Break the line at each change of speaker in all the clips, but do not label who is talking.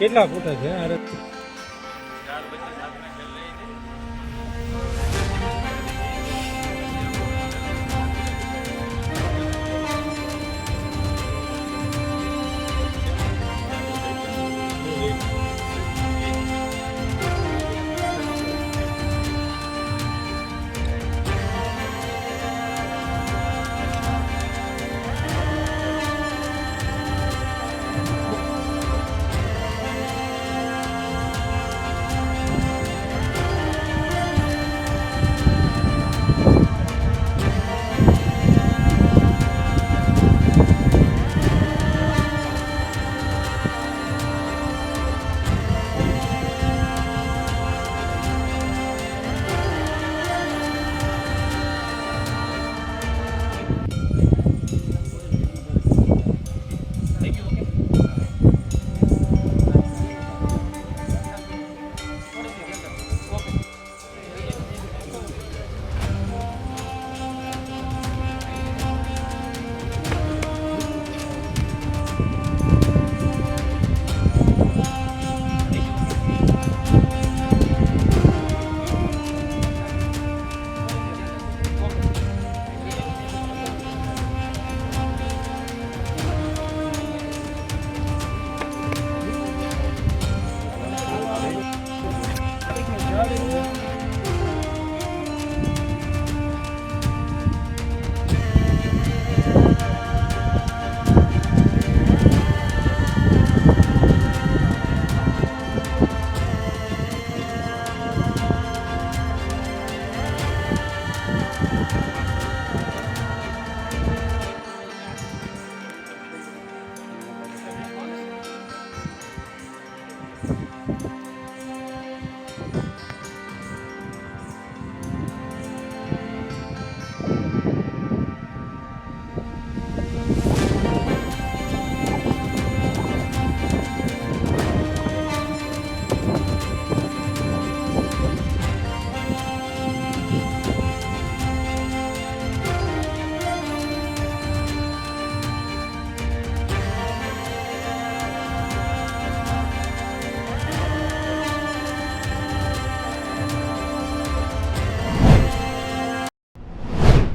કેટલા ફૂટા છે અરે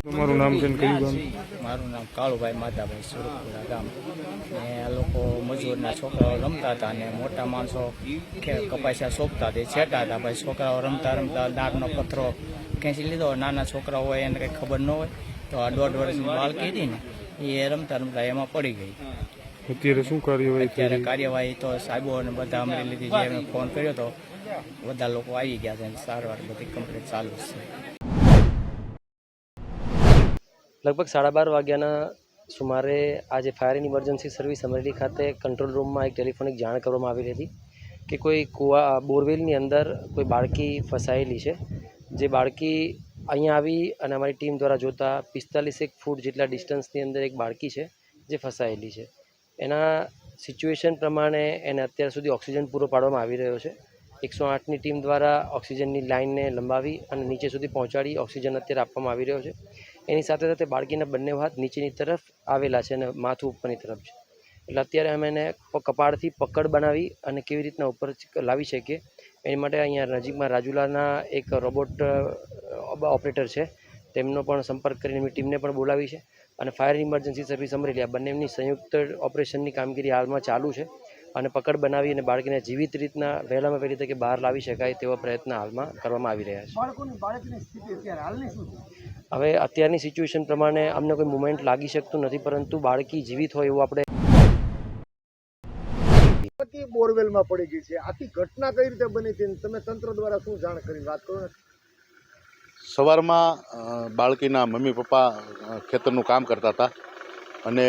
તમારું નામ છે કયું ગામ?
મારું નામ કાળુભાઈ માધાભાઈ સુરતપુરા ગામ. ને આ લોકો મજૂરના છોકરાઓ રમતા હતા અને મોટા માણસો કપાસિયા સોંપતા હતા, છેટા હતા. ભાઈ છોકરાઓ રમતા રમતા દાગનો પથ્થરો ખેંચી લીધો. નાના છોકરાઓ હોય એને કંઈ ખબર ન હોય તો આ 1.5 વર્ષની બાળકી હતી ને એ રમતા રમતા એમાં પડી ગઈ.
અત્યારે શું કાર્યવાહી?
અત્યારે કાર્યવાહી તો સાહેબો અને બધા અમરેલીથી જે અમે ફોન કર્યો હતો બધા લોકો આવી ગયા છે. સારવાર બધી કમ્પ્લીટ ચાલુ છે.
લગભગ 12:30 વાગ્યાના સુમારે આજે fire and emergency service Amreli ખાતે કંટ્રોલ રૂમમાં એક ટેલિફોનિક જાણ કરવામાં આવેલી હતી કે કોઈ બોરવેલની અંદર કોઈ બાળકી ફસાયેલી છે. જે બાળકી અહીંયા આવી અને અમારી ટીમ દ્વારા જોતા 45 ફૂટ જેટલા ડિસ્ટન્સની અંદર એક બાળકી છે જે ફસાયેલી છે. એના સિચ્યુએશન પ્રમાણે એને અત્યાર સુધી ઓક્સિજન પૂરો પાડવામાં આવી રહ્યો છે. 108ની ટીમ દ્વારા ઓક્સિજનની લાઇનને લંબાવી અને નીચે સુધી પહોંચાડી ઓક્સિજન અત્યારે આપવામાં આવી રહ્યો છે. એની સાથે સાથે બાળકીના બંને હાથ નીચેની તરફ આવેલા છે અને માથું ઉપરની તરફ છે. એટલે અત્યારે અમે એને કપાળથી પકડ બનાવી અને કેવી રીતના ઉપર લાવી શકીએ એની માટે અહીંયા નજીકમાં રાજુલાના એક રોબોટ ઓપરેટર છે તેમનો પણ સંપર્ક કરીને એમની ટીમને પણ બોલાવી છે. અને ફાયર ઇમરજન્સી સર્વિસ અમરેલી આ બંનેની સંયુક્ત ઓપરેશનની કામગીરી હાલમાં ચાલુ છે અને પકડ બનાવી અને બાળકીને જીવિત રીતના વહેલામાં વહેલી તકે બહાર લાવી શકાય તેવા પ્રયત્ન હાલમાં કરવામાં આવી રહ્યા છે. હવે અત્યારની સિચ્યુએશન પ્રમાણે અમને કોઈ મુવમેન્ટ લાગી શકતું નથી, પરંતુ બાળકી જીવિત હોય એવું આપણે
બોરવેલમાં પડી ગઈ છે. આખી ઘટના કઈ રીતે બની હતી? તમે તંત્ર દ્વારા શું જાણ કરી વાત કરો ને?
સવારમાં બાળકીના મમ્મી પપ્પા ખેતરનું કામ કરતા હતા અને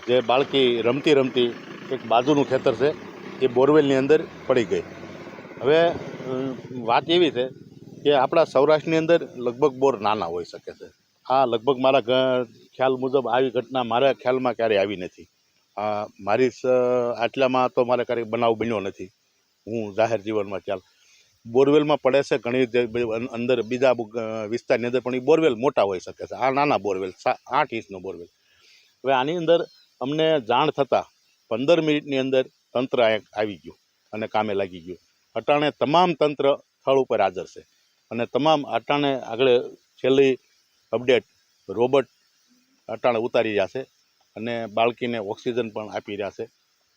જે બાળકી રમતી રમતી એક બાજુનું ખેતર છે એ બોરવેલની અંદર પડી ગઈ. હવે વાત એવી છે કે આપણા સૌરાષ્ટ્રની અંદર લગભગ બોર નાના હોઈ શકે છે. આ લગભગ મારા ખ્યાલ મુજબ આવી ઘટના મારા ખ્યાલમાં ક્યારેય આવી નથી. મારી આટલામાં તો મારે ક્યારેય બનાવ બન્યો નથી. હું જાહેર જીવનમાં ખ્યાલ બોરવેલમાં પડે છે ઘણી અંદર બીજા વિસ્તારની અંદર, પણ એ બોરવેલ મોટા હોઈ શકે છે. આ નાના બોરવેલ 8 ઇંચનો બોરવેલ. હવે આની અંદર અમને જાણ થતાં 15 મિનિટની અંદર તંત્ર આવી ગયું અને કામે લાગી ગયું. અટાણે તમામ તંત્ર સ્થળ ઉપર હાજર છે અને તમામ અટાણે આગળ છેલ્લી અપડેટ રોબોટ અટાણે ઉતારી રહ્યા છે અને બાળકીને ઓક્સિજન પણ આપી રહ્યા છે.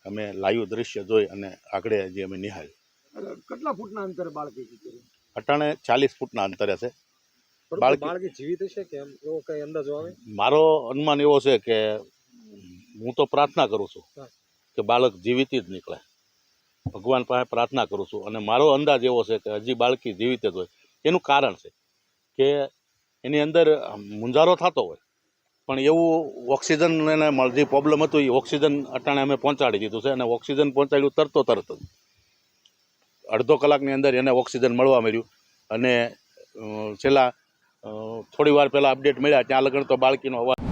અમે લાઈવ દ્રશ્ય જોઈ અને આગળ જે અમે નિહાળ્યું.
કેટલા ફૂટના અંતરે બાળકી છે?
અટાણે 40 ફૂટના અંતરે છે.
બાળકી જીવિત છે કે એમ એવો કઈ અંદાજો આવે?
મારો અનુમાન એવો છે કે હું તો પ્રાર્થના કરું છું કે બાળક જીવિત જ નીકળે. ભગવાન પાસે પ્રાર્થના કરું છું અને મારો અંદાજ એવો છે કે હજી બાળકી જીવિત જ હોય. એનું કારણ છે કે એની અંદર મુંજારો થતો હોય, પણ એવું ઓક્સિજન એને જે પ્રોબ્લેમ હતો એ ઓક્સિજન અટાણે અમે પહોંચાડી દીધું છે અને ઓક્સિજન પહોંચાડ્યું તરત જ અડધો કલાકની અંદર એને ઓક્સિજન મળવા મળ્યું. અને છેલ્લા થોડી વાર પહેલાં અપડેટ મળ્યા ત્યાં લગન તો બાળકીનો અવાજ